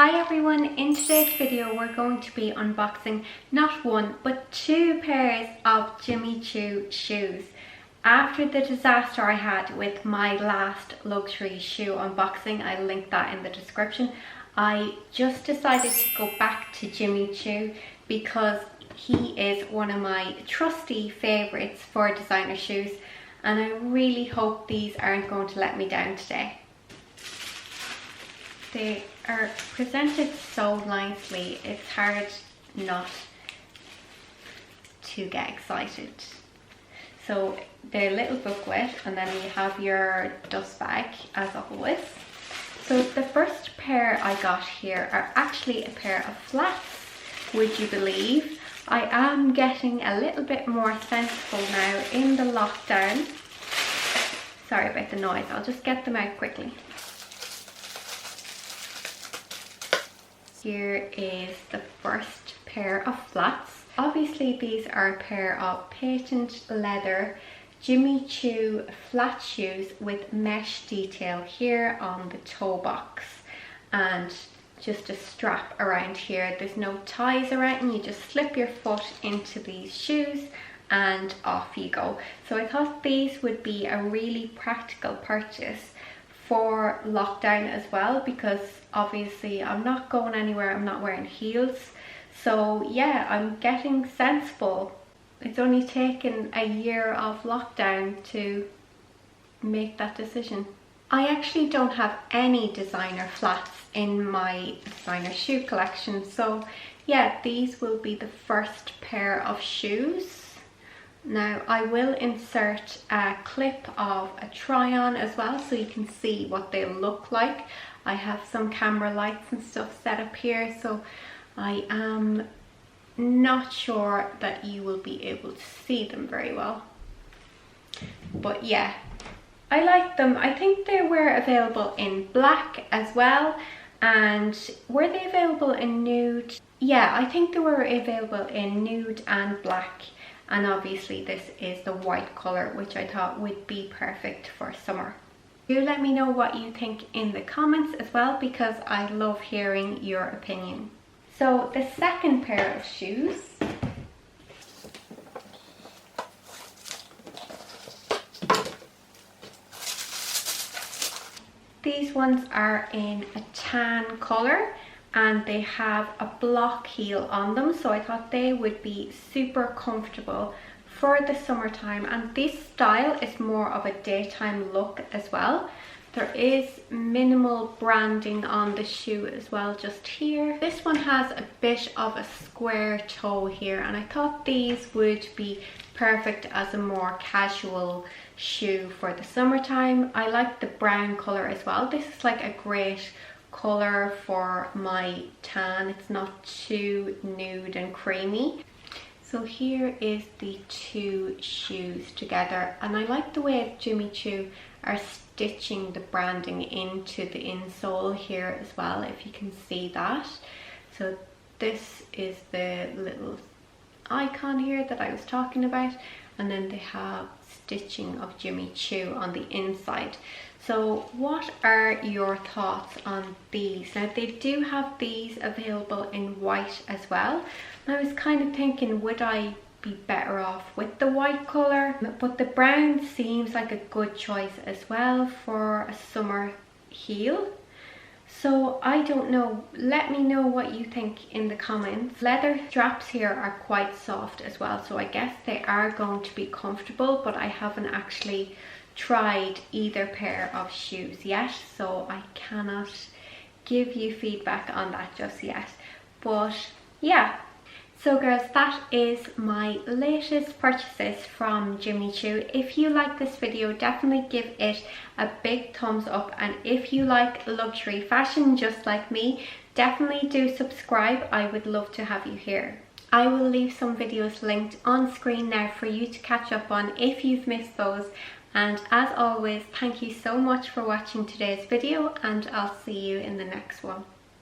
Hi everyone, in today's video we're going to be unboxing not one but two pairs of Jimmy Choo shoes. After the disaster I had with my last luxury shoe unboxing, I'll link that in the description, I just decided to go back to Jimmy Choo because he is one of my trusty favourites for designer shoes, and I really hope these aren't going to let me down today. They are presented so nicely, it's hard not to get excited. So they're a little booklet, and then you have your dust bag as always. So the first pair I got here are actually a pair of flats, would you believe? I am getting a little bit more sensible now in the lockdown. Sorry about the noise, I'll just get them out quickly. Here is the first pair of flats. Obviously these are a pair of patent leather Jimmy Choo flat shoes with mesh detail here on the toe box and just a strap around here. There's no ties around, and you just slip your foot into these shoes and off you go. So I thought these would be a really practical purchase for lockdown as well, because obviously I'm not going anywhere, I'm not wearing heels. So yeah, I'm getting sensible. It's only taken a year of lockdown to make that decision. I actually don't have any designer flats in my designer shoe collection, so yeah, these will be the first pair of shoes. Now I will insert a clip of a try on as well so you can see what they look like. I have some camera lights and stuff set up here, so I am not sure that you will be able to see them very well. But yeah, I like them. I think they were available in black as well. And were they available in nude? Yeah, I think they were available in nude and black. And obviously this is the white colour, which I thought would be perfect for summer. Do let me know what you think in the comments as well, because I love hearing your opinion. So the second pair of shoes . These ones are in a tan colour and they have a block heel on them, so I thought they would be super comfortable for the summertime. And this style is more of a daytime look as well. There is minimal branding on the shoe as well, just here. This one has a bit of a square toe here, and I thought these would be perfect as a more casual shoe for the summertime. I like the brown colour as well. This is like a great colour for my tan. It's not too nude and creamy. So here is the two shoes together, and I like the way Jimmy Choo are stitching the branding into the insole here as well, if you can see that. So this is the little icon here that I was talking about, and then they have stitching of Jimmy Choo on the inside. So what are your thoughts on these? Now they do have these available in white as well. I was kind of thinking, would I be better off with the white colour? But the brown seems like a good choice as well for a summer heel. So I don't know, let me know what you think in the comments. Leather straps here are quite soft as well, so I guess they are going to be comfortable, but I haven't actually tried either pair of shoes yet, so I cannot give you feedback on that just yet. But yeah, so girls, that is my latest purchases from Jimmy Choo. If you like this video, definitely give it a big thumbs up, and if you like luxury fashion just like me, definitely do subscribe. I would love to have you here. I will leave some videos linked on screen now for you to catch up on if you've missed those. And as always, thank you so much for watching today's video, and I'll see you in the next one.